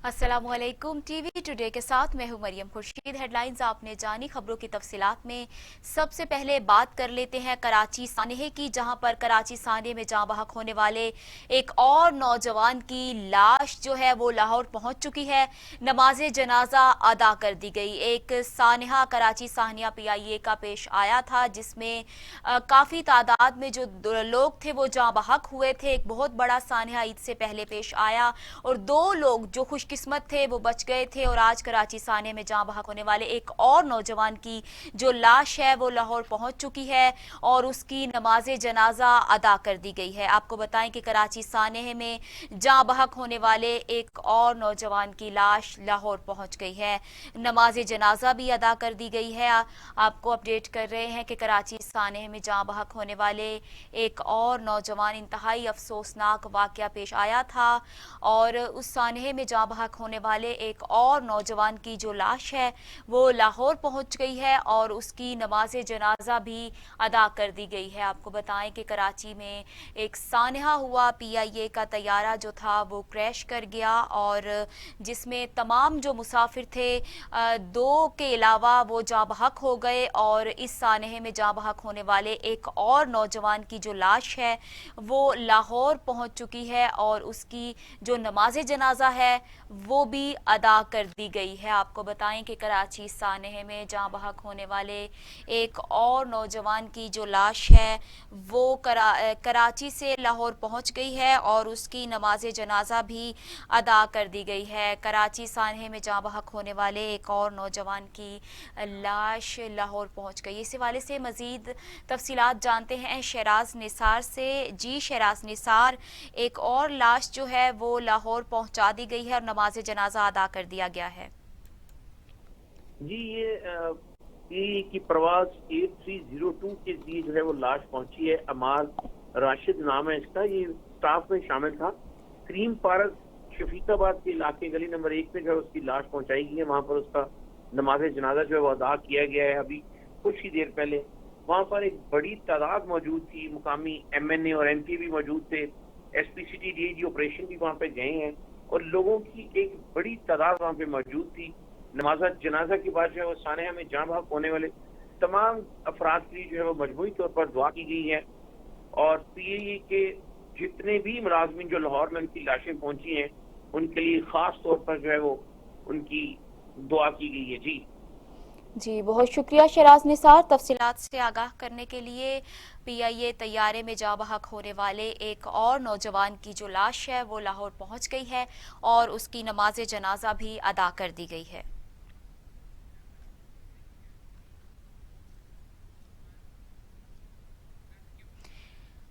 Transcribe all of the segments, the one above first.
अस्सलामुअलैकुम। TV today के साथ मैं हूं मरियम खुर्शीद। हेडलाइंस आपने जानी, खबरों की तफसीलात में सबसे पहले बात कर लेते हैं कराची सानहे की, जहां पर कराची सानहे में जाँ बहक होने वाले एक और नौजवान की लाश जो है वो लाहौर पहुंच चुकी है। नमाज जनाजा अदा कर दी गई। एक सानहा कराची साहनिया PIA का पेश आया था, जिसमें काफ़ी तादाद में जो लोग थे वो जाँ बहक हुए थे। एक बहुत बड़ा सानहा ईद से पहले पेश आया और 2 लोग जो खुशकिस्मत थे वो बच गए थे। और आज कराची साने में जाँ बहक होने वाले एक और नौजवान की जो लाश है वो लाहौर पहुंच चुकी है और उसकी नमाज जनाजा अदा कर दी गई है। आपको बताएं कि कराची साने में जाँ बहक होने वाले एक और नौजवान की लाश लाहौर पहुंच गई है। नमाज जनाजा भी अदा कर दी गई है। आपको अपडेट कर रहे हैं कि कराची साने में जाँ बहक होने वाले एक और नौजवान इंतहाई अफसोसनाक वाकया पेश आया था और उस सानहे में जाँ बहक होने वाले एक और नौजवान की जो लाश है वो लाहौर पहुंच गई है और उसकी नमाज जनाजा भी अदा कर दी गई है। आपको बताएं कि कराची में एक सानहा हुआ, PIA का तैयारा जो था वो क्रैश कर गया और जिसमें तमाम जो मुसाफिर थे 2 के अलावा वो जाँ बहक हो गए और इस सानहे में जाँ बहक होने वाले एक और नौजवान की जो लाश है वो लाहौर पहुंच चुकी है और उसकी जो नमाज जनाजा है वो भी अदा कर दी गई है। आपको बताएं कि कराची सानहे में जाँ बहक होने वाले एक और नौजवान की जो लाश है वो कराची से लाहौर पहुंच गई है और उसकी नमाज जनाजा भी अदा कर दी गई है। कराची सानहे में जाँ बहक होने वाले एक और नौजवान की लाश लाहौर पहुंच गई। इस हवाले से मजीद तफसीलात जानते हैं शहराज निसार से। जी शहराज निसार, एक और लाश जो है वो लाहौर पहुंचा दी गई है और नमाज जनाजा अदा कर दिया गया है। जी ये की प्रवास 8302 के लिए जो है वो लाश पहुंची है। अमाल राशिद नाम है इसका, ये स्टाफ में शामिल था। क्रीम पार्क शफीकाबाद के इलाके गली नंबर 1 में जो है उसकी लाश पहुंचाई गई है। वहां पर उसका नमाज जनाजा जो है वो अदा किया गया है। अभी कुछ ही देर पहले वहां पर एक बड़ी तादाद मौजूद थी, मुकामी MNA और MP भी मौजूद थे। SPCT DIG ऑपरेशन भी वहां पे गए हैं और लोगों की एक बड़ी तादाद वहां पे मौजूद थी। नमाज जनाजा के बाद जो है वो सानहा में जाँ बहक होने वाले तमाम अफराद के लिए जो है वो मजमूई तौर पर दुआ की गई है और PIA के जितने भी मुलाजमीन जो लाहौर में उनकी लाशें पहुंची हैं उनके लिए खास तौर पर जो है वो उनकी दुआ की गई है। जी बहुत शुक्रिया शहराज निसार तफसीलात से आगाह करने के लिए। PIA तैयारे में जाँ बहक होने वाले एक और नौजवान की जो लाश है वो लाहौर पहुंच गई है और उसकी नमाज जनाजा भी अदा कर दी गई है।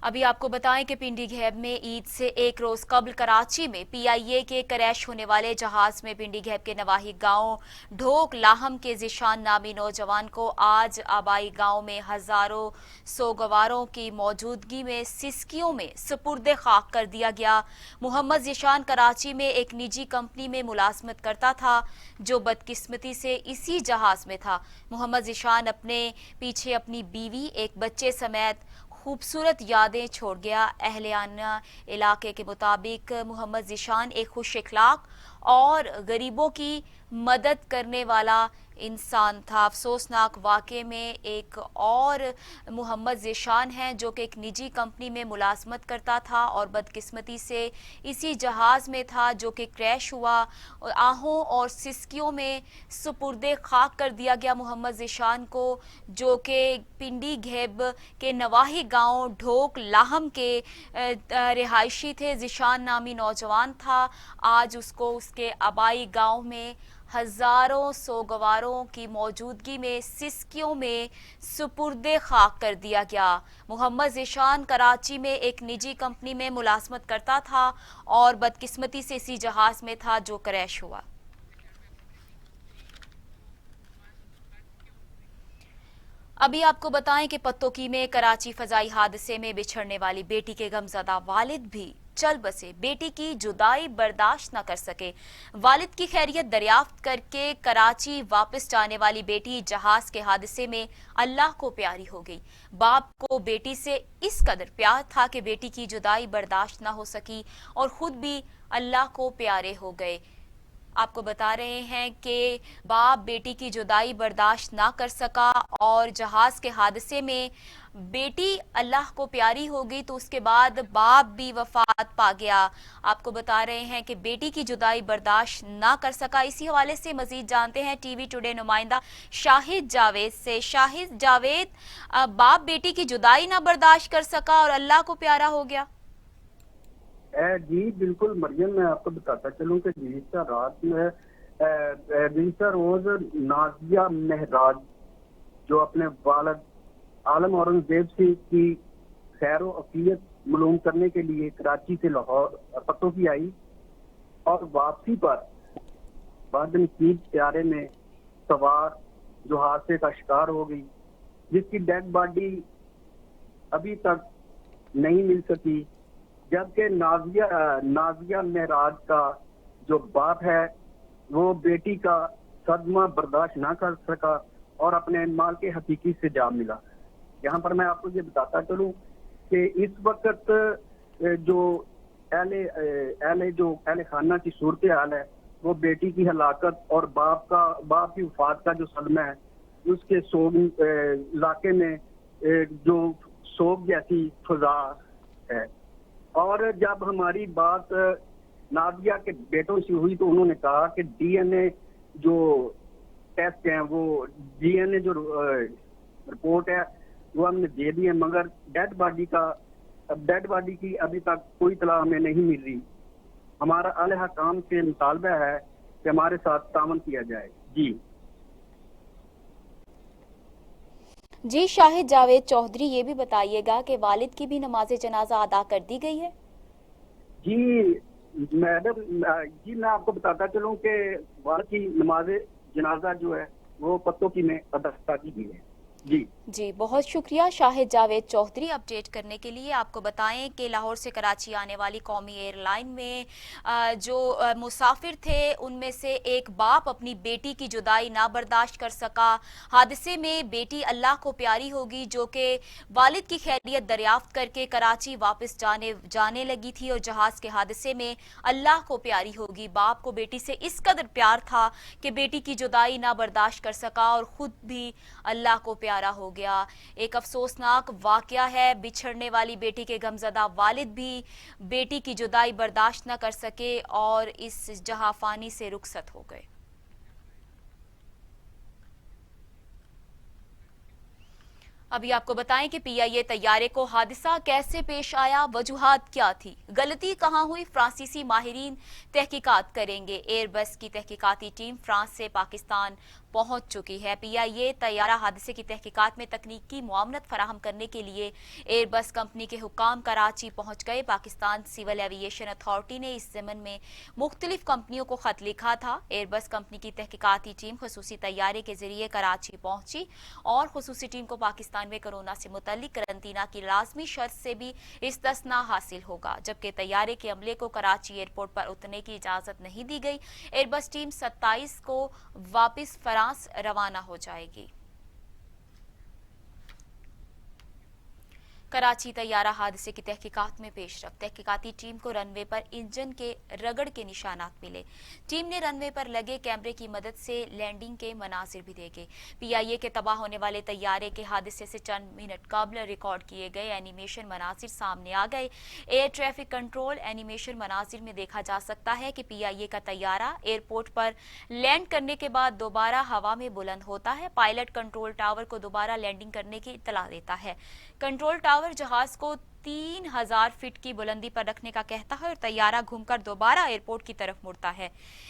अभी आपको बताएं कि पिंडी घेब में ईद से एक रोज कबल कराची में PIA के क्रैश होने वाले जहाज में पिंडी घेब के नवाही गांव ढोक लाहम के जिशान नामी नौजवान को आज आबाई गांव में हजारों सोगवारों की मौजूदगी में सिसकियों में सुपुर्द खाक कर दिया गया। मोहम्मद जिशान कराची में एक निजी कंपनी में मुलाजमत करता था जो बदकिस्मती से इसी जहाज में था। मोहम्मद जिशान अपने पीछे अपनी बीवी, एक बच्चे समेत खूबसूरत यादें छोड़ गया। अहलियाना इलाके के मुताबिक मोहम्मद जिशान एक खुश इखलाक और गरीबों की मदद करने वाला इंसान था। अफसोसनाक वाक़े में एक और मोहम्मद जिशान हैं जो कि एक निजी कंपनी में मुलाजमत करता था और बदकिस्मती से इसी जहाज़ में था जो कि क्रैश हुआ। आहों और सिसकियों में सुपुर्दे खाक कर दिया गया मोहम्मद जिशान को, जो कि पिंडी घेब के नवाही गांव ढोक लाहम के रिहायशी थे। जिशान नामी नौजवान था। आज उसको उसके आबाई गांव में हजारों सोगवारों की मौजूदगी में सिसकियों में सुपुर्दे खाक कर दिया गया। मोहम्मद जिशान कराची में एक निजी कंपनी में मुलाजमत करता था और बदकिस्मती से इसी जहाज में था जो क्रैश हुआ। अभी आपको बताएं कि पत्तोकी में कराची फजाई हादसे में बिछड़ने वाली बेटी के गमजदा वालिद भी चल बसे। बेटी की जुदाई बर्दाश्त न कर सके। वालिद की खैरियत दरियाफ्त करके कराची वापस जाने वाली बेटी जहाज के हादसे में अल्लाह को प्यारी हो गई। बाप को बेटी से इस कदर प्यार था कि बेटी की जुदाई बर्दाश्त न हो सकी और खुद भी अल्लाह को प्यारे हो गए। آپ کو بتا رہے ہیں کہ باپ بیٹی کی جدائی برداشت نہ کر سکا اور جہاز کے حادثے میں بیٹی اللہ کو پیاری ہو گئی تو اس کے بعد باپ بھی وفات پا گیا۔ آپ کو بتا رہے ہیں کہ بیٹی کی جدائی برداشت نہ کر سکا۔ اسی حوالے سے مزید جانتے ہیں ٹی وی ٹوڈے نمائندہ شاہد جاوید سے۔ شاہد جاوید، باپ بیٹی کی جدائی نہ برداشت کر سکا اور اللہ کو پیارا ہو گیا۔ جی بالکل مریم، میں آپ کو بتاتا چلوں کہ گزشتہ رات میں گزشتہ روز نازیہ مہراج جو اپنے والد عالم اورنگزیب سے کی خیر و عافیت معلوم کرنے کے لیے کراچی سے لاہور پتوں کی آئی اور واپسی پر بعد نصیب طیارے میں سوار جو حادثے کا شکار ہو گئی، جس کی ڈیڈ باڈی ابھی تک نہیں مل سکی، جبکہ نازیہ مہراج کا جو باپ ہے وہ بیٹی کا صدمہ برداشت نہ کر سکا اور اپنے مال کے حقیقی سے جا ملا۔ یہاں پر میں آپ کو یہ بتاتا چلوں کہ اس وقت جو اہل خانہ کی صورتحال ہے وہ بیٹی کی ہلاکت اور باپ کی وفات کا جو صدمہ ہے اس کے سوگ علاقے میں جو سوگ جیسی فضا ہے۔ اور جب ہماری بات نازیہ کے بیٹوں سے ہوئی تو انہوں نے کہا کہ ڈی این اے جو ٹیسٹ ہیں، وہ ڈی این اے جو رپورٹ ہے وہ ہم نے دے دی ہے، مگر ڈیڈ باڈی کی ابھی تک کوئی اطلاع ہمیں نہیں مل رہی۔ ہمارا اعلی حکام سے مطالبہ ہے کہ ہمارے ساتھ تعاون کیا جائے۔ جی شاہد جاوید چودھری، یہ بھی بتائیے گا کہ والد کی بھی نماز جنازہ ادا کر دی گئی ہے؟ جی میڈم، میں آپ کو بتاتا چلوں کہ والد کی نماز جنازہ جو ہے وہ پتوں کی میں ادا کی گئی ہے۔ جی بہت شکریہ شاہد جاوید چودھری اپڈیٹ کرنے کے لیے۔ آپ کو بتائیں کہ لاہور سے کراچی آنے والی قومی ایئر لائن میں جو مسافر تھے ان میں سے ایک باپ اپنی بیٹی کی جدائی نہ برداشت کر سکا۔ حادثے میں بیٹی اللہ کو پیاری ہوگی جو کہ والد کی خیریت دریافت کر کے کراچی واپس جانے لگی تھی اور جہاز کے حادثے میں اللہ کو پیاری ہوگی۔ باپ کو بیٹی سے اس قدر پیار تھا کہ بیٹی کی جدائی نہ برداشت کر سکا اور خود بھی اللہ کو پیارا ہو گیا۔ ایک افسوسناک واقعہ ہے، بچھڑنے والی بیٹی کے غمزدہ والد بھی بیٹی کی جدائی برداشت نہ کر سکے اور اس جہاں فانی سے رخصت ہو گئے۔ ابھی آپ کو بتائیں کہ پی آئی اے طیارے کو حادثہ کیسے پیش آیا، وجوہات کیا تھی، غلطی کہاں ہوئی، فرانسیسی ماہرین تحقیقات کریں گے۔ ایئر بس کی تحقیقاتی ٹیم فرانس سے پاکستان پہنچ چکی ہے۔ پی آئی اے طیارہ حادثے کی تحقیقات میں تکنیکی معاونت فراہم کرنے کے لیے ایئر بس کمپنی کے حکام کراچی پہنچ گئے۔ پاکستان سول ایوییشن اتھارٹی نے اس ضمن میں مختلف کمپنیوں کو خط لکھا تھا۔ ایئر بس کمپنی کی تحقیقاتی ٹیم خصوصی طیارے کے ذریعے کراچی پہنچی اور خصوصی ٹیم کو پاکستان میں کرونا سے متعلق قرنطینہ کی لازمی شرط سے بھی استثناء حاصل ہوگا، جبکہ طیارے کے عملے کو کراچی ایئرپورٹ پر اترنے کی اجازت نہیں دی گئی۔ ایئر بس ٹیم 27 کو واپس فرانس روانہ ہو جائے گی۔ کراچی طیارہ حادثے کی تحقیقات میں پیش رفت، تحقیقاتی ٹیم کو رن وے پر انجن کے رگڑ کے نشانات ملے۔ ٹیم نے رن وے پر لگے کیمرے کی مدد سے لینڈنگ کے مناظر بھی دیکھے۔ پی آئی اے کے تباہ ہونے والے طیارے کے حادثے سے چند منٹ قبل ریکارڈ کیے گئے اینیمیشن مناظر سامنے آ گئے۔ ایئر ٹریفک کنٹرول اینیمیشن مناظر میں دیکھا جا سکتا ہے کہ پی آئی اے کا طیارہ ایئرپورٹ پر لینڈ کرنے کے بعد دوبارہ ہوا میں بلند ہوتا ہے۔ پائلٹ کنٹرول ٹاور کو دوبارہ لینڈنگ کرنے کی اطلاع دیتا ہے۔ کنٹرول ٹاور جہاز کو 3000 فٹ کی بلندی پر رکھنے کا کہتا ہے اور طیارہ گھوم کر دوبارہ ایئرپورٹ کی طرف مڑتا ہے۔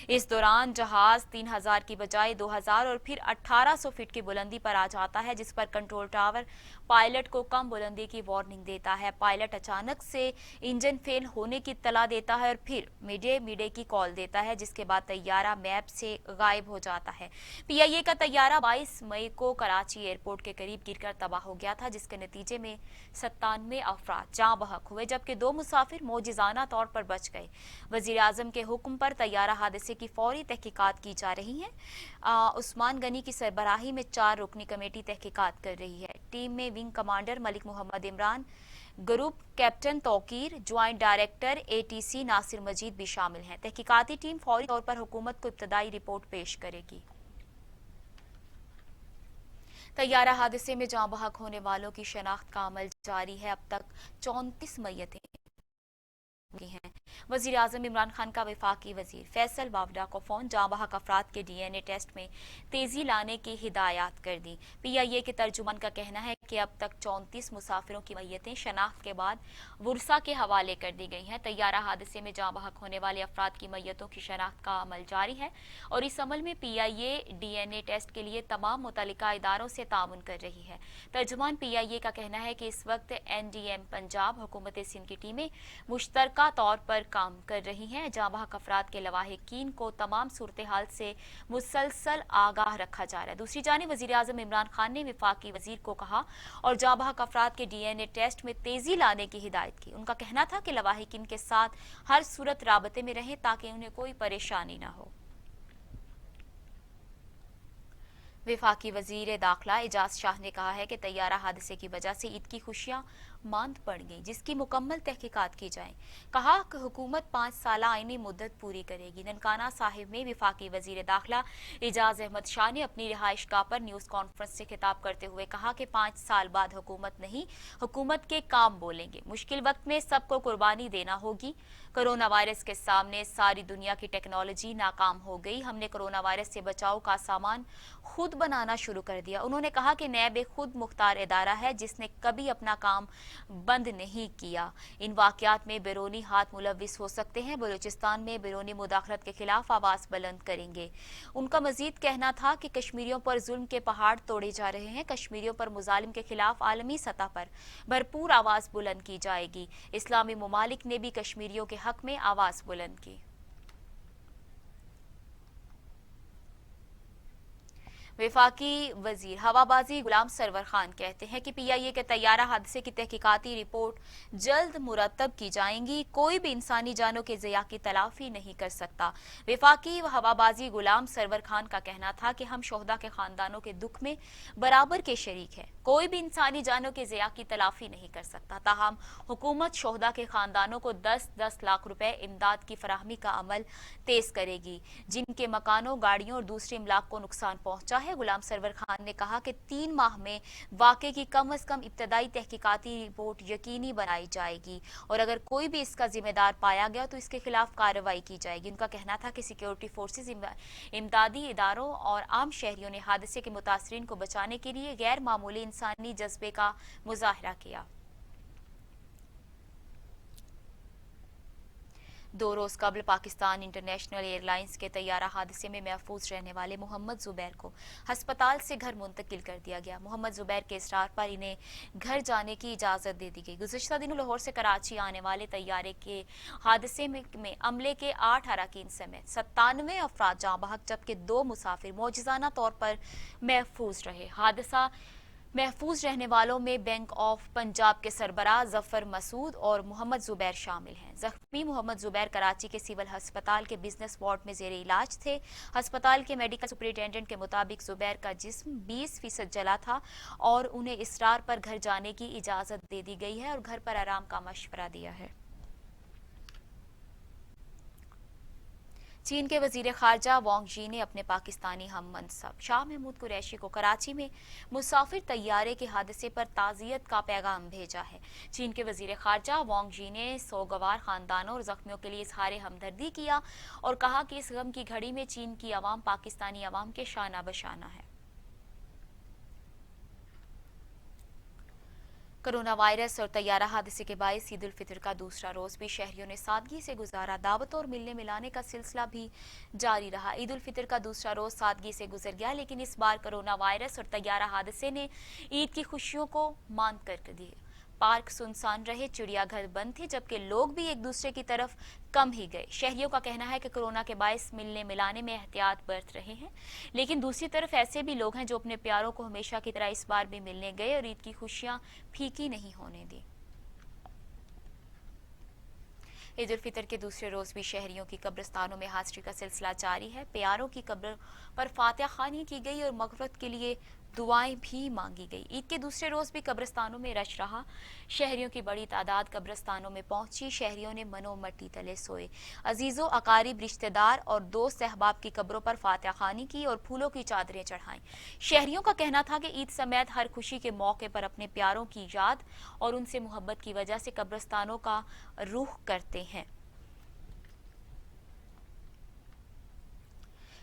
اس دوران جہاز 3000 کی بجائے 2000 اور پھر 1800 فٹ کی بلندی پر آ جاتا ہے، جس پر کنٹرول ٹاور پائلٹ کو کم بلندی کی وارننگ دیتا ہے۔ پائلٹ اچانک سے انجن فیل ہونے کی اطلاع دیتا ہے اور پھر میڈے کی کال دیتا ہے، جس کے بعد طیارہ میپ سے غائب ہو جاتا ہے۔ پی آئی اے کا طیارہ 22 مئی کو کراچی ایئرپورٹ کے قریب گر کر تباہ ہو گیا تھا، جس کے نتیجے میں 97 افراد جاں بحق ہوئے، جبکہ 2 مسافر معجزانہ طور پر بچ گئے۔ وزیر اعظم کے حکم پر طیارہ حادثے کی فوری تحقیقات کی جا رہی ہیں۔ عثمان غنی کی سربراہی میں 4 رکنی کمیٹی تحقیقات کر رہی ہے۔ ٹیم میں wing commander Malik Muhammad Imran, group captain Tauqeer, joint director ATC Nasir Majeed भी शामिल हैं। तहकीकाती टीम फौरी तौर पर हुकूमत को इब्तदाई रिपोर्ट पेश करेगी। तैयारा हादसे में जाँ बहक होने वालों की शनाख्त का अमल जारी है। अब तक 34 मैयतें की हैं। वजीर आजम इमरान खान का वफाकी वजीर फैसल वावडा को फोन, जाँ बहक अफराद के DNA टेस्ट में तेजी लाने की हिदायत कर दी। PIA के तर्जुमान का कहना है कि अब तक 34 मुसाफिरों की मैयतें शनाख्त के बाद वुरसा के हवाले कर दी गई हैं। तैयारा हादसे में जाँ बहक होने वाले अफराद की मैयतों की शनाख्त का अमल जारी है और इस अमल में PIA DNA टेस्ट के लिए तमाम मुतल्लिका इदारों से ताउन कर रही है। तर्जुमान PIA का कहना है कि इस वक्त NDM पंजाब, हुकूमत सिंध की टीमें मुश्तरका तौर पर काम कर रही हैं। जाँ बहक अफराद के लवाहिकीन को तमाम सूरत हाल से मुसलसल आगाह रखा जा रहा है। दूसरी जानिब वजीर आजम इमरान खान ने वफाकी वजीर को कहा और जाँ बहक अफराद के DNA टेस्ट में तेजी लाने की हिदायत की। उनका कहना था कि लवाहिकीन के साथ हर सूरत राबते में रहें ताकि उन्हें कोई परेशानी न हो। वफाकी वजीर दाखिला एजाज शाह ने कहा है कि तैयारा हादसे की वजह से ईद की खुशियां मांद पड़ गई, जिसकी मुकम्मल तहकीकात की जाए। कहा कि हुकूमत 5 साला आईनी मुद्दत पूरी करेगी। ननकाना साहिब में वफाकी वजीर दाखिला एजाज अहमद शाह ने अपनी रिहाइश गाह पर न्यूज कॉन्फ्रेंस से खिताब करते हुए कहा कि 5 साल बाद हुकूमत नहीं, हुकूमत के काम बोलेंगे। मुश्किल वक्त में सबको कुर्बानी देना होगी। कोरोना वायरस के सामने सारी दुनिया की टेक्नोलॉजी नाकाम हो गई। हमने कोरोना वायरस से बचाव का सामान खुद बनाना शुरू कर दिया। उन्होंने कहा कि नैब एक खुद मुख्तार इदारा है जिसने कभी अपना काम बंद नहीं किया। इन वाकयात में बैरूनी हाथ मुलविस हो सकते हैं। बलूचिस्तान में बैरूनी मुदाखलत के खिलाफ आवाज बुलंद करेंगे। उनका मजीद कहना था कि कश्मीरियों पर जुल्म के पहाड़ तोड़े जा रहे हैं। कश्मीरियों पर मुजालिम के खिलाफ आलमी सतह पर भरपूर आवाज बुलंद की जाएगी। इस्लामी ममालिक ने भी कश्मीरियों के हक में आवाज बुलंद की। वफाकी वजीर हवाबाजी गुलाम सरवर खान कहते हैं कि PIA के तैयारा हादसे की तहकीकाती रिपोर्ट जल्द मुरतब की जाएंगी। कोई भी इंसानी जानों के ज़िया की तलाफी नहीं कर सकता। वफाकी हवाबाजी गुलाम सरवर खान का कहना था कि हम शोहदा के खानदानों के दुख में बराबर के शरीक हैं। कोई भी इंसानी जानों के ज़िया की तलाफी नहीं कर सकता। ताहम हुकूमत शोहदा के खानदानों को 10-10 लाख रुपए इमदाद की फराहमी का अमल तेज करेगी, जिनके मकानों, गाड़ियों और दूसरे इमलाक को नुकसान पहुंचा है। गुलाम सरवर खान ने कहा कि 3 माह में वाक़े की कम अज कम इब्तदाई तहकीकाती रिपोर्ट यकीनी बनाई जाएगी और अगर कोई भी इसका जिम्मेदार पाया गया तो इसके खिलाफ कार्रवाई की जाएगी। उनका कहना था कि सिक्योरिटी फोर्सेज, इमदादी इदारों और आम शहरियों ने हादसे के मुतासरीन को बचाने के लिए गैर मामूली इंसानी जज्बे का मुजाहरा किया। 2 रोज कबल पाकिस्तान इंटरनेशनल एयरलाइंस के तैयारा हादसे में महफूज रहने वाले मोहम्मद जुबैर को हस्पताल से घर मुंतकिल कर दिया गया। मोहम्मद जुबैर के इसरार पर इन्हें घर जाने की इजाजत दे दी गई। गुज़िश्ता दिनों लाहौर से कराची आने वाले तैयारे के हादसे में अमले के 8 अरकान समेत 97 अफराद जाँ बहक, जबकि 2 मुसाफिर मौजज़ाना तौर पर महफूज रहे। हादसा महफूज रहने वालों में बैंक ऑफ पंजाब के सरबराह जफर मसूद और मोहम्मद जुबैर शामिल हैं। जख्मी मोहम्मद जुबैर कराची के सिविल अस्पताल के बिजनेस वार्ड में जेर इलाज थे। अस्पताल के मेडिकल सुपरिटेंडेंट के मुताबिक जुबैर का जिस्म 20% जला था और उन्हें इसरार पर घर जाने की इजाजत दे दी गई है और घर पर आराम का मशवरा दिया है। चीन के वजीर खारजा वांग यी ने अपने पाकिस्तानी हम मनसब शाह महमूद कुरैशी को कराची में मुसाफिर तैयारे के हादसे पर ताज़ियत का पैगाम भेजा है। चीन के वजीर खारजा वांग यी ने सोगवार खानदानों और जख्मियों के लिए इजहार हमदर्दी किया और कहा कि इस गम की घड़ी में चीन की आवाम पाकिस्तानी आवाम के शाना बशाना है। कोरोना वायरस और तैयारा हादसे के बायस ईद उल फितर का दूसरा रोज भी शहरियों ने सादगी से गुजारा। दावत और मिलने मिलाने का सिलसिला भी जारी रहा। ईद उल फितर का दूसरा रोज सादगी से गुजर गया, लेकिन इस बार कोरोना वायरस और तैयारा हादसे ने ईद की खुशियों को मांद कर दिए। पार्क सुनसान रहे, चिड़ियाघर बंद थे, जबकि लोग भी एक दूसरे की तरफ कम ही गए। शहरियों का कहना है कि कोरोना के बायस मिलने मिलाने में एहतियात बरत रहे हैं, लेकिन दूसरी तरफ ऐसे भी लोग हैं जो अपने प्यारों को हमेशा की तरह इस बार भी मिलने गए और ईद की खुशियां फीकी नहीं होने दी। ईद उल फितर के दूसरे रोज भी शहरियों की कब्रिस्तानों में हाजिरी का सिलसिला जारी है। प्यारों की कब्र पर फातिहा खानी की गई और मगफरत के लिए दुआएं भी मांगी गई। ईद के दूसरे रोज भी कब्रिस्तानों में रश रहा। शहरियों की बड़ी तादाद कब्रिस्तानों में पहुंची। शहरियों ने मनो मट्टी तले सोए। अजीजों, अकारिब, रिश्तेदार और दोस्त अहबाब की कब्रों पर फातिहा खानी की और फूलों की चादरें चढ़ाईं। शहरियों का कहना था कि ईद समेत हर खुशी के मौके पर अपने प्यारों की याद और उनसे मोहब्बत की वजह से कब्रिस्तानों का रुख करते हैं।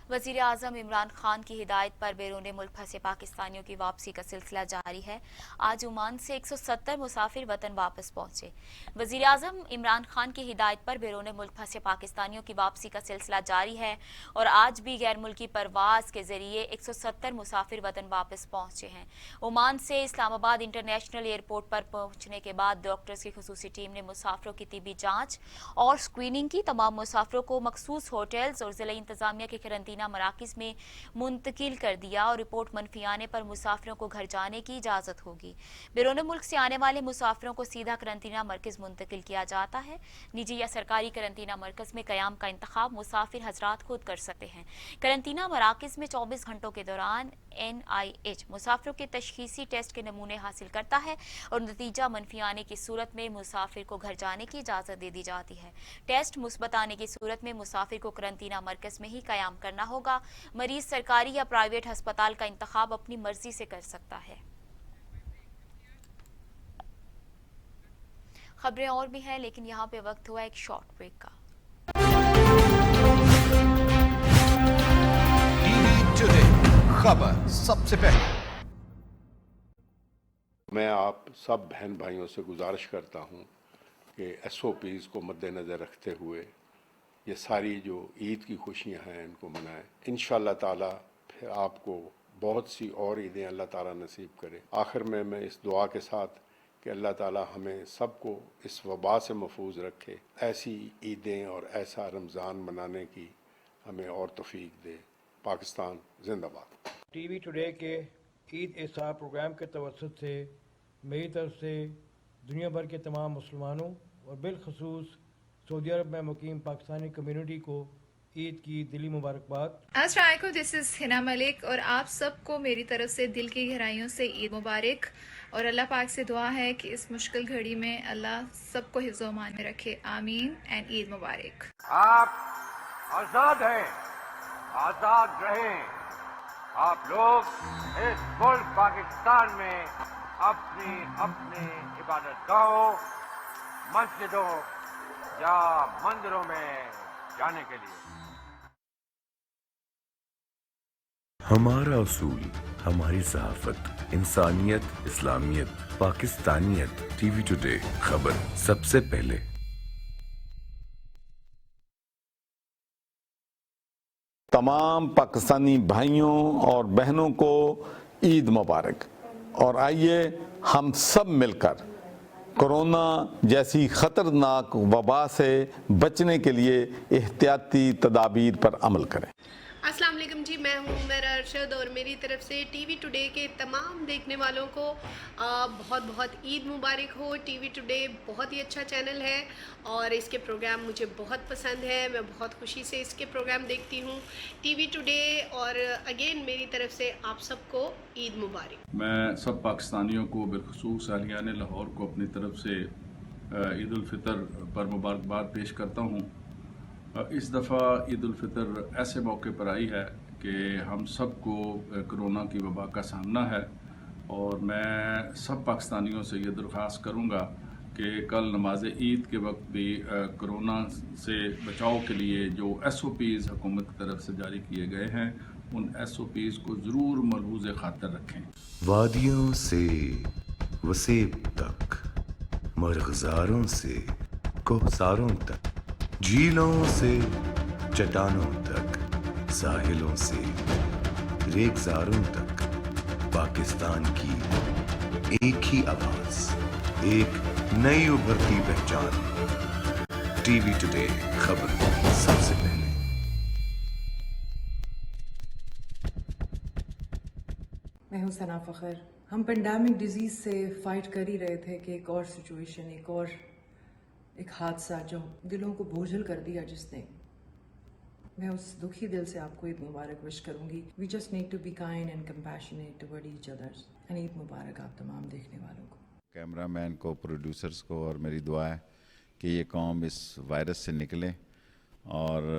वज़ीर आज़म इमरान खान की हिदायत पर बैरून मुल्क फंसे पाकिस्तानियों की वापसी का सिलसिला जारी है। आज ओमान से 170 मुसाफिर वतन वापस पहुंचे। वज़ीर आज़म इमरान खान की हिदायत पर बैरून मुल्क फंसे पाकिस्तानियों की वापसी का सिलसिला जारी है और आज भी गैर मुल्की परवाज के जरिए 170 मुसाफिर वतन वापस पहुंचे हैं। ओमान से इस्लामाबाद इंटरनेशनल एयरपोर्ट पर पहुंचने के बाद डॉक्टर्स की खुसूसी टीम ने मुसाफिरों की तिबी जाँच और स्क्रीनिंग की। तमाम मुसाफिरों को मखसूस होटल्स और जिला इंतजामिया के करंतना मराकिज में मुंतकिल कर दिया और रिपोर्ट मनफी आने पर मुसाफिरों को घर जाने की इजाजत होगी। बैरून मुल्क से आने वाले मुसाफिरों को सीधा करंतना मरकज मुंतकिल किया जाता है। निजी या सरकारी करंतना मरकज में कयाम का इंतखाब मुसाफिर हजरात खुद कर सकते हैं। करंतना मराकिज में 24 घंटों के दौरान NIH मुसाफिरों के तशखीसी टेस्ट के नमूने हासिल करता है और नतीजा मनफी आने की सूरत में मुसाफिर को घर जाने की इजाजत दे दी जाती है। टेस्ट मुस्बत आने की सूरत में मुसाफिर को करंतना मरकज में ही कयाम करना होगा। मरीज सरकारी या प्राइवेट अस्पताल का इंतखाब अपनी मर्जी से कर सकता है। खबरें और भी हैं, लेकिन यहाँ पे वक्त हुआ एक शॉर्ट ब्रेक का। टीवी टुडे खबर सबसे पहले। मैं आप सब बहन भाइयों से गुजारिश करता हूं कि SOPs को मद्देनज़र रखते हुए ये सारी जो ईद की खुशियां हैं इनको मनाएं। इंशाअल्लाह ताला फिर आपको बहुत सी और ईदें अल्लाह ताला नसीब करे। आखिर में मैं इस दुआ के साथ कि अल्लाह ताला हमें सबको इस वबा से महफूज रखे, ऐसी ईदें और ऐसा रमज़ान मनाने की हमें और तौफीक दे। पाकिस्तान जिंदाबाद। टीवी टुडे के ईद एहसास प्रोग्राम के तवस्सुत से मेरी तरफ से दुनिया भर के तमाम मुसलमानों और बिलखसूस सऊदी अरब में मुकीम पाकिस्तानी कम्युनिटी को ईद की दिली मुबारकबाद। अस्सलाम वालेकुम, दिस इज़ हिना मलिक और आप सबको मेरी तरफ से दिल की गहराइयों से ईद मुबारक। और अल्लाह पाक से दुआ है कि इस मुश्किल घड़ी में अल्लाह सबको हिफ्ज़ व अमान में रखे। आमीन एंड ईद मुबारक। आप आज़ाद हैं, आज़ाद रहें। आप लोग इस मुल्क पाकिस्तान में अपनी अपनी इबादत गाहों, मस्जिदों या मंदिरों में जाने के लिए। हमारा उसूल, हमारी सहाफत, इंसानियत, इस्लामियत, पाकिस्तानियत। टीवी टुडे खबर सबसे पहले। तमाम पाकिस्तानी भाइयों और बहनों को ईद मुबारक। और आइए हम सब मिलकर कोरोना जैसी ख़तरनाक वबा से बचने के लिए एहतियाती तदाबीर पर अमल करें। अस्सलाम वालेकुम जी, मैं हूँ उमर अरशद और मेरी तरफ से टीवी टुडे के तमाम देखने वालों को बहुत बहुत ईद मुबारक हो। टीवी टुडे बहुत ही अच्छा चैनल है और इसके प्रोग्राम मुझे बहुत पसंद है। मैं बहुत खुशी से इसके प्रोग्राम देखती हूँ टीवी टुडे। और अगेन मेरी तरफ से आप सबको ईद मुबारक। मैं सब पाकिस्तानियों को बिलखुसूस अहलियान लाहौर को अपनी तरफ से ईद उल फितर पर मुबारकबाद पेश करता हूँ। इस दफ़ा ईद उल फितर ऐसे मौके पर आई है कि हम सबको कोरोना की वबा का सामना है और मैं सब पाकिस्तानियों से ये दरख्वास्त करूँगा कि कल नमाज ईद के वक्त भी कोरोना से बचाव के लिए जो SOPs हुकूमत की तरफ से जारी किए गए हैं उन SOPs को ज़रूर मलहूज़ खातर रखें। वादियों से वसेब तक, मरग़ज़ारों से कोहसारों तक, झीलों से चट्टानों तक, साहिलों से रेगिस्तानों तक, पाकिस्तान की एक ही आवाज़, एक नई उभरती पहचान। टीवी टुडे खबर सबसे पहले। मैं हूँ सना फ़खर। हम पेंडेमिक डिजीज़ से फाइट कर ही रहे थे कि एक और सिचुएशन, एक हादसा जो दिलों को बोझल कर दिया, जिसने मैं उस दुखी दिल से आपको ईद मुबारक विश करूंगी. We just need to be kind and compassionate toward each others. And Eid मुबारक आप तमाम देखने वालों को. कैमरामैन को, प्रोड्यूसर्स को, और मेरी दुआ है कि ये कौम इस वायरस से निकले और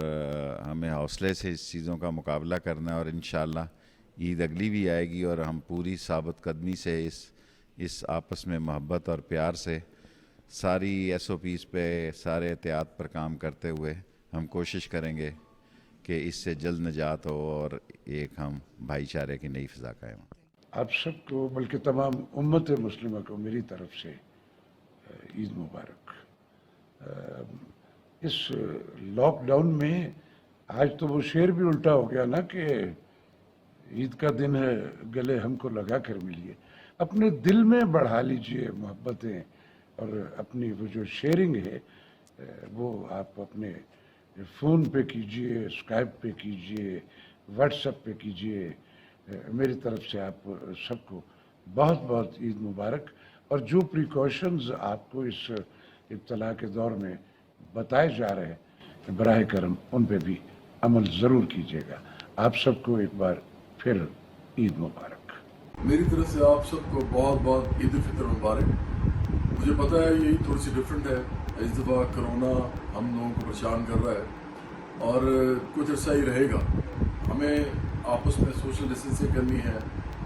हमें हौसले से इस चीज़ों का मुकाबला करना है और इंशाअल्लाह ईद अगली भी आएगी और हम पूरी साबित कदमी से इस आपस में मोहब्बत और प्यार से सारी SOPs पे, सारे एहतियात पर काम करते हुए हम कोशिश करेंगे कि इससे जल्द निजात हो और एक हम भाईचारे की नई फ़िज़ा कायम हो. आप सबको बल्कि तमाम उम्मत मुस्लिमा को मेरी तरफ से ईद मुबारक. इस लॉकडाउन में आज तो वो शेर भी उल्टा हो गया ना कि ईद का दिन है, गले हमको लगा कर मिलिए. अपने दिल में बढ़ा लीजिए मोहब्बतें और अपनी वो जो शेयरिंग है वो आप अपने फ़ोन पे कीजिए, स्काइप पे कीजिए, व्हाट्सएप पे कीजिए. मेरी तरफ से आप सबको बहुत बहुत ईद मुबारक. और जो प्रिकॉशंस आपको इस इब्तला के दौर में बताए जा रहे हैं बराह करम उन पे भी अमल ज़रूर कीजिएगा. आप सबको एक बार फिर ईद मुबारक. मेरी तरफ से आप सबको बहुत बहुत ईद उल फितर मुबारक. मुझे पता है ये थोड़ी सी डिफरेंट है. इस दफ़ा कोरोना हम लोगों को परेशान कर रहा है और कुछ अर्सा ही रहेगा. हमें आपस में सोशल डिस्टेंसिंग करनी है,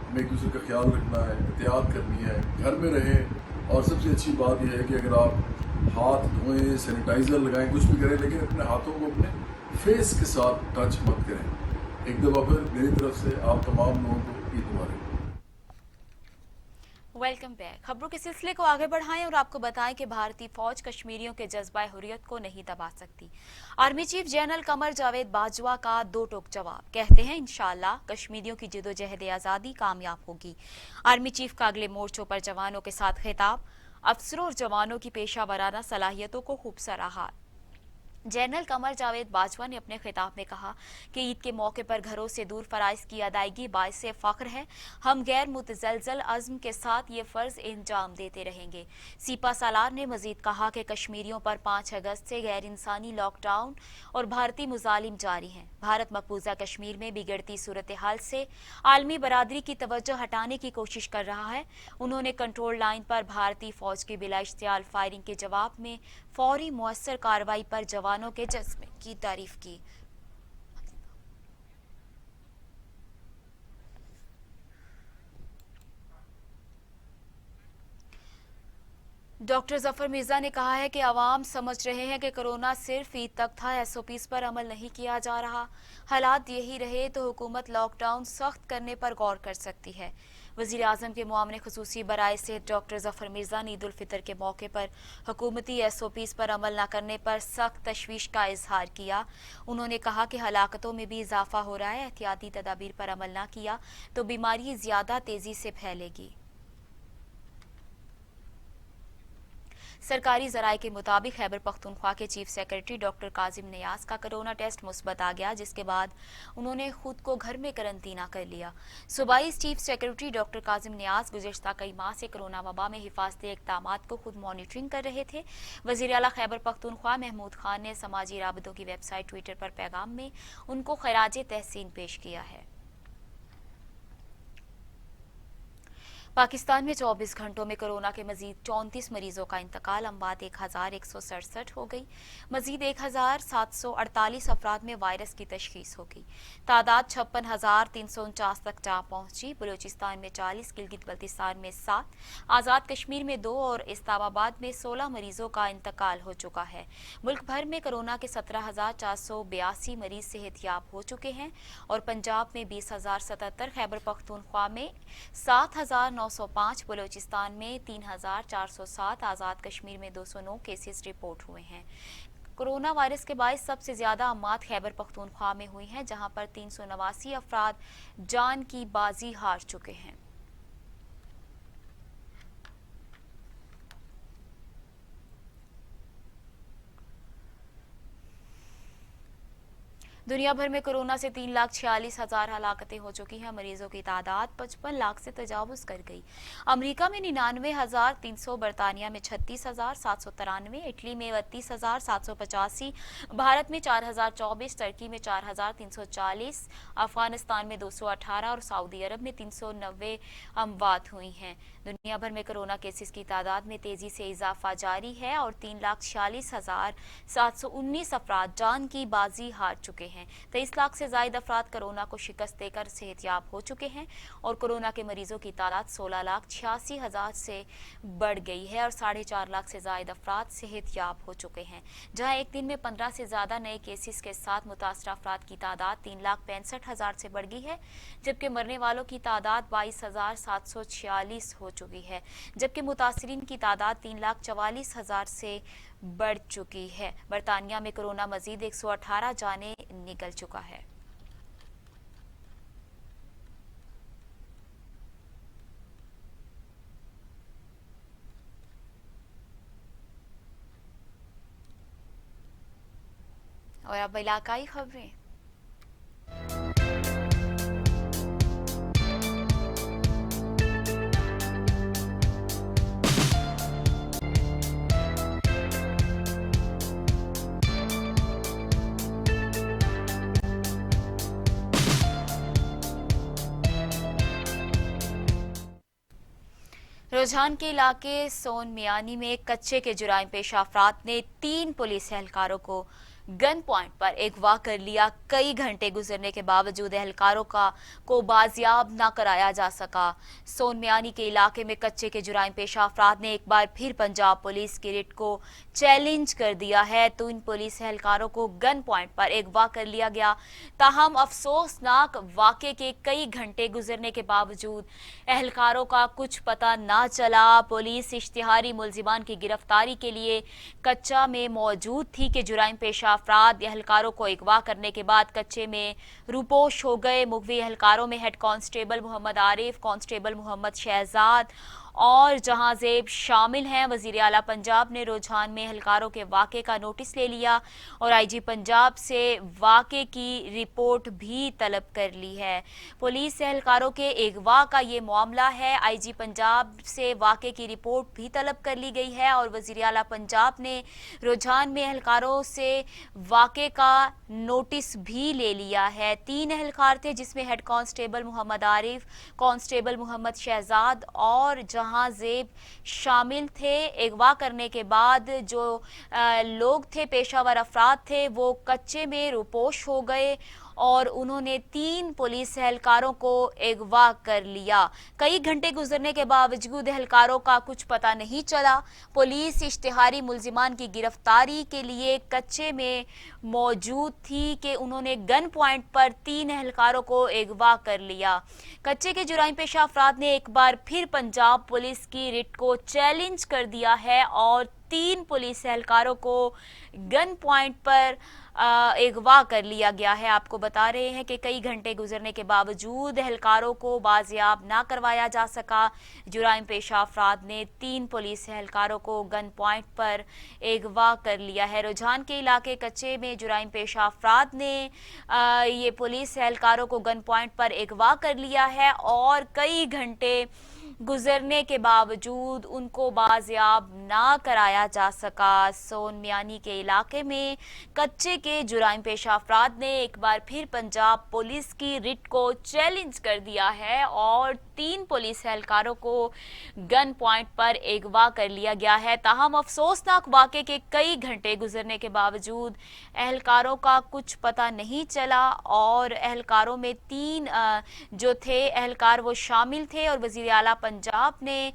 हमें एक दूसरे का ख्याल रखना है, एहतियात करनी है, घर में रहें. और सबसे अच्छी बात यह है कि अगर आप हाथ धोएं, सैनिटाइज़र लगाएं, कुछ भी करें, लेकिन अपने हाथों को अपने फेस के साथ टच मत करें. एक दफ़ा फिर मेरी तरफ से आप तमाम लोगों को ईद मुबारक. Welcome back. खबरों के सिलसिले को आगे बढ़ाएं और आपको बताएं कि भारतीय फौज कश्मीरियों के जज्बा हुर्रियत को नहीं दबा सकती. Army chief general Qamar Javed Bajwa का दो टोक जवाब. कहते हैं इंशाअल्लाह कश्मीरियों की जिदोजहद आज़ादी कामयाब होगी. आर्मी चीफ का अगले मोर्चों पर जवानों के साथ खिताब. अफसरों और जवानों की पेशा वराना सलाहियतों को खूब सराहा. जनरल कमर जावेद बाजवा ने अपने खिताब में कहा कि ईद के मौके पर घरों से दूर फराइज की अदायगी बाइस फ़ख्र है. हम गैर मुतज़लज़ल अज़्म के साथ ये फ़र्ज़ इंजाम देते रहेंगे. सीपा सालार ने मजीद कहा कि कश्मीरियों पर 5 अगस्त से गैर इंसानी लॉकडाउन और भारतीय मुजालिम जारी हैं. भारत मकबूजा कश्मीर में बिगड़ती सूरत हाल से आलमी बरादरी की तवज्जो हटाने की कोशिश कर रहा है. उन्होंने कंट्रोल लाइन पर भारतीय फौज की बिला इश्तियाल फायरिंग के जवाब में फौरी मुअस्सर कार्रवाई पर जवानों के जज्बे की तारीफ की. डॉक्टर जफर मिर्जा ने कहा है कि आवाम समझ रहे हैं कि कोरोना सिर्फ ईद तक था, SOPs पर अमल नहीं किया जा रहा. हालात यही रहे तो हुकूमत लॉकडाउन सख्त करने पर गौर कर सकती है. वज़ीर आज़म के मुआवने खुसूसी बराए सेहत डॉक्टर जफर मिर्जा ने ईद उल फितर के मौके पर हुकूमती SOPs पर अमल न करने पर सख्त तशवीश का इजहार किया. उन्होंने कहा कि हलाकतों में भी इजाफा हो रहा है. एहतियाती तदाबीर पर अमल न किया तो बीमारी ज्यादा तेजी से फैलेगी. सरकारी जराये के मुताबिक खैबर पख्तूनख्वा के चीफ सेक्रेटरी डॉक्टर काजिम नियाज का कोरोना टेस्ट मुस्बत आ गया, जिसके बाद उन्होंने खुद को घर में करंतना कर लिया. सूबाई चीफ सेक्रेटरी डॉक्टर काजिम नियाज गुज़िश्ता कई माह से कोरोना वबा में हिफाजती इक़दामात को खुद मॉनिटरिंग कर रहे थे. वज़ीर आला खैबर पख्तूनख्वा महमूद खान ने समाजी राबतों की वेबसाइट ट्विटर पर पैगाम में उनको खराज तहसीन पेश किया है. पाकिस्तान में 24 घंटों में कोरोना के मजीद 34 मरीजों का इंतकाल. अमवात 1167 हो गई. मजीद 1748 अफराद में वायरस की तशखीस हो गई. तादाद 56,349 तक जा पहुंची. बलूचिस्तान में 40, गिलगित बल्तिस्तान में 7, आज़ाद कश्मीर में 2 और इस्लामाबाद में 16 मरीजों का इंतकाल हो चुका है. मुल्क भर में कोरोना के 17,482 मरीज सेहतयाब हो चुके हैं और पंजाब में 20,077, खैबर पख्तूनख्वा में 7,905, बलूचिस्तान में 3,407, आज़ाद कश्मीर में 209 केसेस रिपोर्ट हुए हैं. कोरोना वायरस के बायस सबसे ज्यादा अमात खैबर पख्तूनख्वा में हुई हैं, जहां पर 389 अफराद जान की बाजी हार चुके हैं. दुनिया भर में कोरोना से 3,46,000 हलाकतें हो चुकी हैं। मरीजों की तादाद 55 लाख से तजावुज कर गई। अमेरिका में 99,300, बरतानिया में 36,793, इटली में 32,785, भारत में 4,024, टर्की में 4,340, अफगानिस्तान में 218 और सऊदी अरब में 390 अमवात हुई हैं। दुनिया भर में कोरोना केसेस की तादाद में तेजी से इजाफा जारी है और 3,46,719 अफराद जान की बाजी हार चुके हैं। 23 लाख से ज्यादा अफराद कोरोना को शिकस्त देकर सेहतयाब हो चुके हैं और कोरोना के मरीजों की तादाद 16,86,000 से बढ़ गई है और 4.5 लाख से ज्यादा अफराद सेहतयाब हो चुके हैं। जहां एक दिन में 15 से ज्यादा नए केसेस के साथ मुतासरा अफराद की तादाद 3,65,000 से बढ़ गई है, जबकि मरने वालों की तादाद 22,746 हो चुकी है, जबकि मुतासरीन की तादाद 3,44,000 से बढ़ चुकी है। बरतानिया में कोरोना मजीद 118 जाने निकल चुका है। और अब इलाकाई खबरें। रुझान के इलाके सोन मियानी में कच्चे के जुराइम पेशा अफराद ने 3 पुलिस एहलकारों को गन पॉइंट पर अगवा कर लिया। कई घंटे गुजरने के बावजूद एहलकारों को बाजियाब न कराया जा सका। सोन मियानी के इलाके में कच्चे के जुराइम पेशा अफराद ने एक बार फिर पंजाब पुलिस की रिट को चैलेंज कर दिया है तो इन पुलिस एहलकारों को गन पॉइंट पर अगवा कर लिया गया। ताहम अफसोसनाक वाक़े के कई घंटे गुजरने के बावजूद एहलकारों का कुछ पता ना चला। पुलिस इश्तिहारी मुलजिमान की गिरफ्तारी के लिए कच्चा में मौजूद थी कि जुराइम पेशा अफराद एहलकारों को अगवा करने के बाद कच्चे में रूपोश हो गए। मुगवी एहलकारों में head constable Mohammad Arif, constable Mohammad Shahzad और जहांजेब शामिल हैं। वजीर आला पंजाब ने रुझान में एहलकारों के वाक़े का नोटिस ले लिया और आईजी पंजाब से वाक़े की रिपोर्ट भी तलब कर ली है। पुलिस एहलकारों के अगवा का ये मामला है। आईजी पंजाब से वाक़े की रिपोर्ट भी तलब कर ली गई है और वजीर आला पंजाब ने रुझान में एहलकारों से वाक़े का नोटिस भी ले लिया है। 3 एहलकार थे जिसमें head constable Mohammad Arif, constable Mohammad Shahzad और जहांजेब शामिल थे। अगवा करने के बाद जो लोग थे, पेशावर अफराद थे, वो कच्चे में रूपोश हो गए और उन्होंने 3 पुलिस एहलकारों को अगवा कर लिया। कई घंटे गुजरने के बावजूद एहलकारों का कुछ पता नहीं चला। पुलिस इश्तिहारी मुलजिमान की गिरफ्तारी के लिए कच्चे में मौजूद थी कि उन्होंने गन पॉइंट पर 3 एहलकारों को अगवा कर लिया। कच्चे के जुराइम पेशा अफराद ने एक बार फिर पंजाब पुलिस की रिट को चैलेंज कर दिया है और 3 पुलिस एहलकारों को गन पॉइंट पर अगवा कर लिया गया है। आपको बता रहे हैं कि कई घंटे गुजरने के बावजूद एहलकारों को बाजियाब ना करवाया जा सका। जुराइम पेशा अफराद ने 3 पुलिस एहलकारों को गन पॉइंट पर अगवा कर लिया है। रुझान के इलाके कच्चे में जुराइम पेशा अफराद ने ये पुलिस एहलकारों को गन पॉइंट पर अगवा कर लिया है और कई घंटे गुजरने के बावजूद उनको बाजियाब ना कराया जा सका। सोन मियानी के इलाके में कच्चे के जुराइम पेशा अफराद ने एक बार फिर पंजाब पुलिस की रिट को चैलेंज कर दिया है और 3 पुलिस एहलकारों को गन पॉइंट पर अगवा कर लिया गया है। ताहम अफसोसनाक वाक़े के कई घंटे गुजरने के बावजूद एहलकारों का कुछ पता नहीं चला और एहलकारों में 3 जो थे एहलकार वो शामिल थे और वज़ीर आला पंजाब ने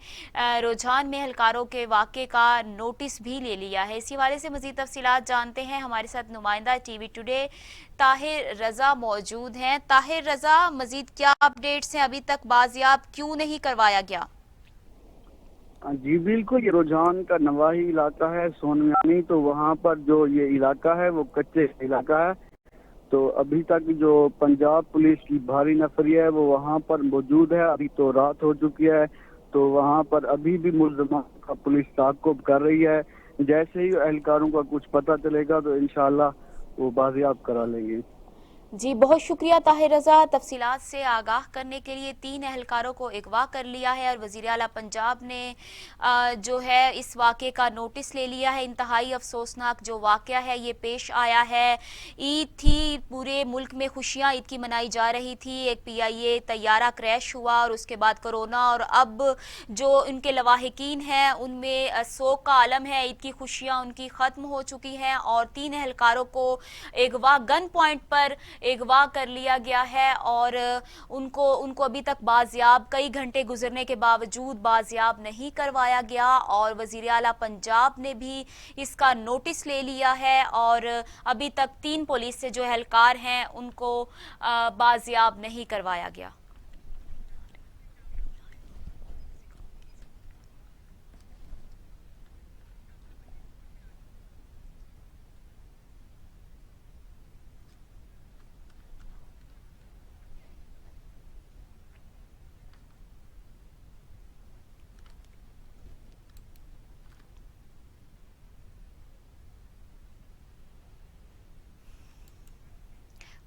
रुझान में एहलकारों के वाक़े का नोटिस भी ले लिया है। इसी हवाले से मज़ीद तफसीलात जानते हैं। हमारे साथ नुमाइंदा टीवी टुडे ताहिर रजा मौजूद हैं। ताहिर रजा, मज़ीद क्या अपडेट्स हैं? अभी तक बाजियाब क्यों नहीं करवाया गया? जी बिल्कुल, ये रुझान का नवाही इलाका है सोन मियानी, तो वहाँ पर जो ये इलाका है वो कच्चे इलाका है। तो अभी तक जो पंजाब पुलिस की भारी नफरी है वो वहाँ पर मौजूद है। अभी तो रात हो चुकी है तो वहाँ पर अभी भी मुल्ज़िमान का पुलिस ताक़ुब कर रही है। जैसे ही एहलकारों का कुछ पता चलेगा तो इंशाअल्लाह वो बाजियाब करा लेंगे। जी बहुत शुक्रिया ताहिर रजा, तफसीलात से आगाह करने के लिए। 3 एहलकारों को अगवा कर लिया है और वज़ीर आला पंजाब ने जो है इस वाक़े का नोटिस ले लिया है। इंतहाई अफसोसनाक जो वाक़या है ये पेश आया है। ईद थी, पूरे मुल्क में खुशियाँ ईद की मनाई जा रही थी। एक PIA तैयारा क्रैश हुआ और उसके बाद कोरोना, और अब जो इनके लवाहिकीन हैं उनमें सोग का आलम है। ईद की खुशियाँ उनकी ख़त्म हो चुकी हैं और 3 एहलकारों को अगवा गन पॉइंट पर अगवा कर लिया गया है और उनको अभी तक बाजियाब, कई घंटे गुजरने के बावजूद बाजियाब नहीं करवाया गया और वज़ीर आला पंजाब ने भी इसका नोटिस ले लिया है और अभी तक 3 पुलिस से जो एहलकार हैं उनको बाजियाब नहीं करवाया गया।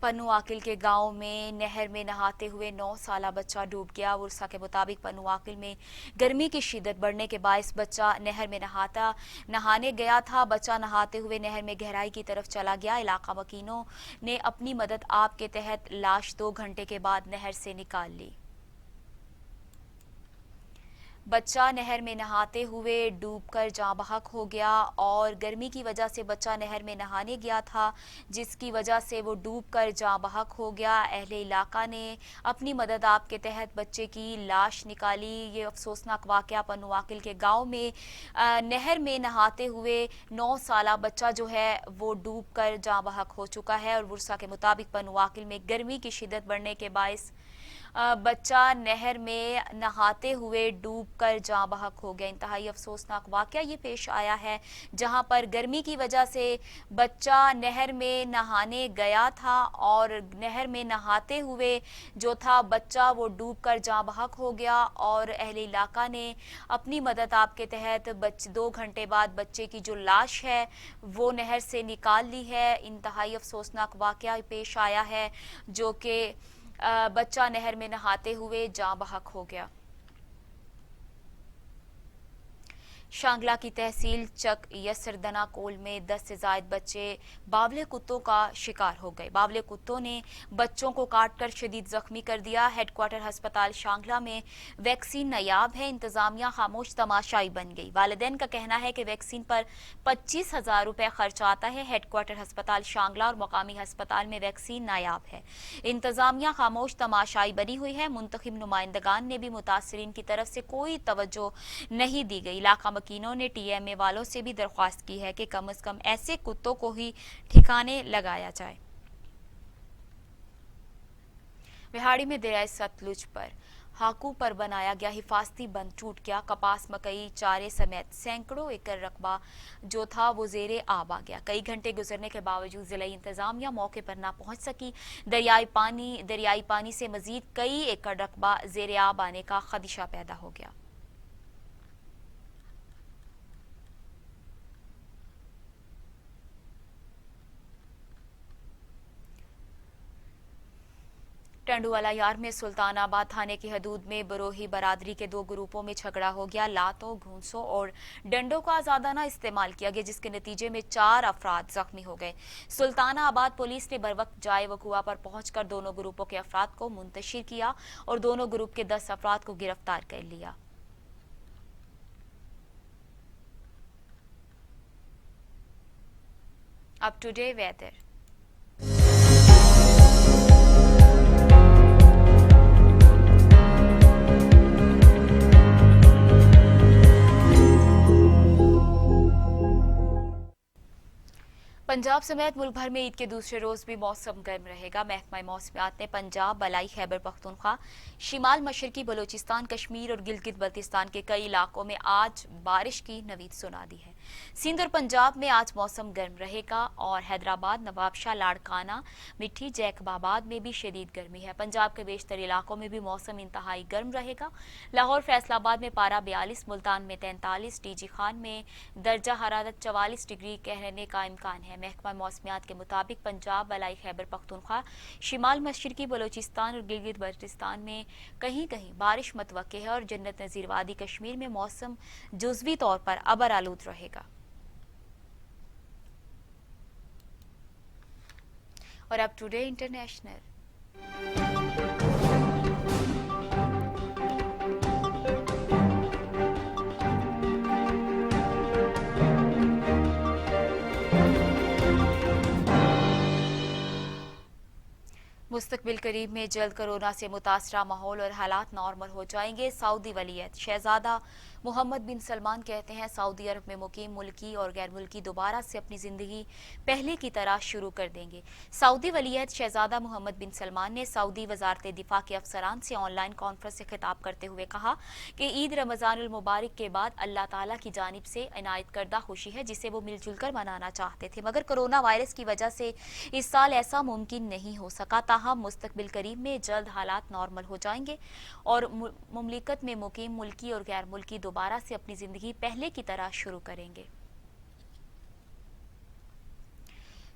पन्नू आकिल के गांव में नहर में नहाते हुए 9 साला बच्चा डूब गया। वर्षा के मुताबिक पन्नू आकिल में गर्मी की शिद्दत बढ़ने के बायस बच्चा नहर में नहाने गया था। बच्चा नहाते हुए नहर में गहराई की तरफ चला गया। इलाका वकीलों ने अपनी मदद आप के तहत लाश 2 घंटे के बाद नहर से निकाल ली। बच्चा नहर में नहाते हुए डूबकर जाँ बहक हो गया और गर्मी की वजह से बच्चा नहर में नहाने गया था, जिसकी वजह से वो डूबकर जाँ बहक हो गया। अहले इलाका ने अपनी मदद आप के तहत बच्चे की लाश निकाली। ये अफसोसनाक वाक़या पन्नू आकिल के गांव में नहर में नहाते हुए 9 साला बच्चा जो है वो डूबकर जाँ बहक हो चुका है और वर्षा के मुताबिक पन्नू आकिल में गर्मी की शिद्दत बढ़ने के बायस बच्चा नहर में नहाते हुए डूबकर जाँ बहक हो गया। इंतहाई अफसोसनाक वाक़या ये पेश आया है जहां पर गर्मी की वजह से बच्चा नहर में नहाने गया था और नहर में नहाते हुए जो था बच्चा वो डूबकर जाँ बहक हो गया और अहले इलाका ने अपनी मदद आप के तहत 2 घंटे बाद बच्चे की जो लाश है वो नहर से निकाल ली है। इंतहाई अफसोसनाक वाक़या पेश आया है जो कि बच्चा नहर में नहाते हुए जाँ बहक हो गया। शांगला की तहसील चक यसरदना कोल में 10 से ज़ायद बच्चे बावले कुत्तों का शिकार हो गए। बावले कुत्तों ने बच्चों को काटकर शदीद जख्मी कर दिया। हेडक्वार्टर अस्पताल शांगला में वैक्सीन नायाब है, इंतजामिया खामोश तमाशाई बन गई। वालिदैन का कहना है कि वैक्सीन पर 25,000 रुपए खर्च आता है। हेडक्वार्टर अस्पताल शांगला और मुकामी अस्पताल में वैक्सीन नायाब है, इंतजामिया खामोश तमाशाई बनी हुई है। मुंतखब नुमाइंदगान ने भी मुतासरीन की तरफ से कोई तवज्जो नहीं दी गई। इलाका वकीलों ने TMA वालों से भी दरख्वास्त की है कि कम से कम ऐसे कुत्तों को ही ठिकाने लगाया जाए। बिहाड़ी में दरिया सतलुज पर हाकू पर बनाया गया हिफाजती बंद टूट गया। कपास, मकई, चारे समेत सैकड़ों एकड़ रकबा जो था वो जेरे आब आ गया। कई घंटे गुजरने के बावजूद जिला इंतजामिया मौके पर ना पहुंच सकी। दरियाई पानी से मजीद कई एकड़ रकबा जेरे आब आने का खदशा पैदा हो गया। टंडुवाला यार में सुल्तानाबाद थाने की हदूद में बरोही बरादरी के 2 ग्रुपों में झगड़ा हो गया। लातों, घूंसों और डंडों का आजादाना इस्तेमाल किया गया, जिसके नतीजे में 4 अफराद जख्मी हो गए। सुल्तानाबाद पुलिस ने बरवक्त जाए वकुआ पर पहुंचकर दोनों ग्रुपों के अफराद को मुंतशिर किया और दोनों ग्रुप के 10 अफराद को गिरफ्तार कर लिया। अब टुडे वेदर। पंजाब समेत मुल्क भर में ईद के दूसरे रोज भी मौसम गर्म रहेगा। महकमा मौसमियात ने पंजाब, बलाई, खैबर पख्तूनख्वा, शिमाल मशरकी बलोचिस्तान, कश्मीर और गिलगित बल्तिस्तान के कई इलाकों में आज बारिश की नवीद सुना दी है। सिंध और पंजाब में आज मौसम गर्म रहेगा और हैदराबाद, नवाबशाह, लाड़काना, मिठी, जैकबाबाद में भी शदीद गर्मी है। पंजाब के बेशतर इलाकों में भी मौसम इंतहाई गर्म रहेगा। लाहौर, फैसलाबाद में पारा 42, मुल्तान में 43, डीजी खान में दर्जा हरारत 44 डिग्री कहने का इम्कान है। महकमा मौसमियात के मुताबिक पंजाब, बलाई खैबर पख्तूनख्वा, शिमाल मशरकी बलोचिस्तान और गिलगित बल्टिस्तान में कहीं कहीं बारिश मतवक्के है और जन्नत नज़ीर वादी कश्मीर में मौसम जुज़वी तौर पर अबर आलूद रहेगा। और अब टुडे इंटरनेशनल। मुस्तकबिल करीब में जल्द कोरोना से मुतासरा माहौल और हालात नॉर्मल हो जाएंगे। सऊदी वलीयत शहजादा मोहम्मद बिन सलमान कहते हैं सऊदी अरब में मुकीम मुल्की और गैर मुल्की दोबारा से अपनी जिंदगी पहले की तरह शुरू कर देंगे। सऊदी वलीयत शहजादा मोहम्मद बिन सलमान ने सऊदी वजारत दिफा के अफसरान से ऑनलाइन कॉन्फ्रेंस से खिताब करते हुए कहा कि ईद रमजानुल मुबारक के बाद अल्लाह ताला की जानिब से इनायत करदा खुशी है जिसे वो मिलजुल कर मनाना चाहते थे, मगर कोरोना वायरस की वजह से इस साल ऐसा मुमकिन नहीं हो सका। ताहम मुस्तकबिल करीब में जल्द हालात नॉर्मल हो जाएंगे और मुमलिकत में मुकीम मुल्की और गैर मुल्की दोबारा से अपनी जिंदगी पहले की तरह शुरू करेंगे।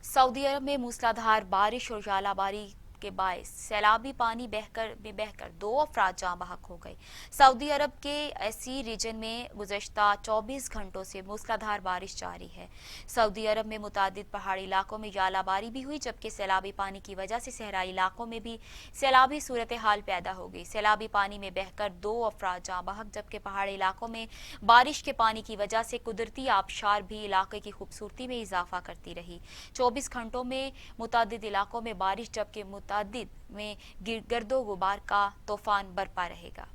सऊदी अरब में मूसलाधार बारिश और जालाबारी के बायस सैलाबी पानी बहकर 2 अफराद जाँ बहक हो गए। सऊदी अरब के ऐसी रीजन में गुज़श्ता 24 घंटों से मूसलाधार बारिश जारी है। सऊदी अरब में मुतादिद पहाड़ी इलाकों में जालाबारी भी हुई, जबकि सैलाबी पानी की वजह से सहराई इलाकों में भी सैलाबी सूरत हाल पैदा हो गई। सैलाबी पानी में बहकर 2 अफराद जाँ बहक, जबकि पहाड़ी इलाकों में बारिश के पानी की वजह से कुदरती आबशार भी इलाके की खूबसूरती में इजाफा करती रही। 24 घंटों में मुतादिद इलाकों में बारिश, जबकि मुतादिद में गर्दो गुबार का तूफान बरपा रहेगा।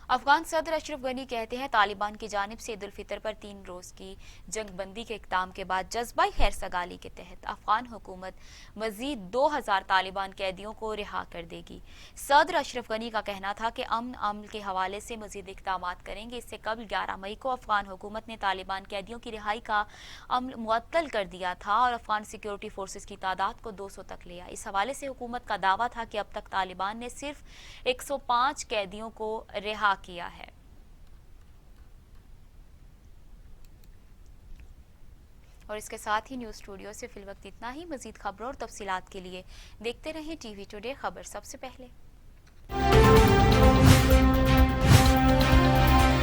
अफगान सदर अशरफ गनी कहते हैं तालिबान की जानिब से ईद उल फितर पर 3 रोज की जंग बंदी के इक़दाम के बाद जज्बा खैर सगाली के तहत अफगान हुकूमत मजीद 2000 तालिबान कैदियों को रिहा कर देगी। सदर अशरफ गनी का कहना था कि अमन अमल के हवाले से मजीद इक़दाम करेंगे। इससे कबल 11 मई को अफगान हुकूमत ने तालिबान कैदियों की रिहाई का अमल मुअत्तल कर दिया था और अफगान सिक्योरिटी फोर्सेस की तादाद को 200 तक लिया। इस हवाले से हुकूमत का दावा था कि अब तक तालिबान ने सिर्फ 105 कैदियों को रिहा किया है। और इसके साथ ही न्यूज़ स्टूडियो से फिलवक्त इतना ही। मजीद खबरों और तफसीलात के लिए देखते रहें टीवी टुडे खबर सबसे पहले।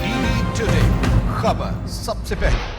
टीवी टुडे खबर सबसे पहले।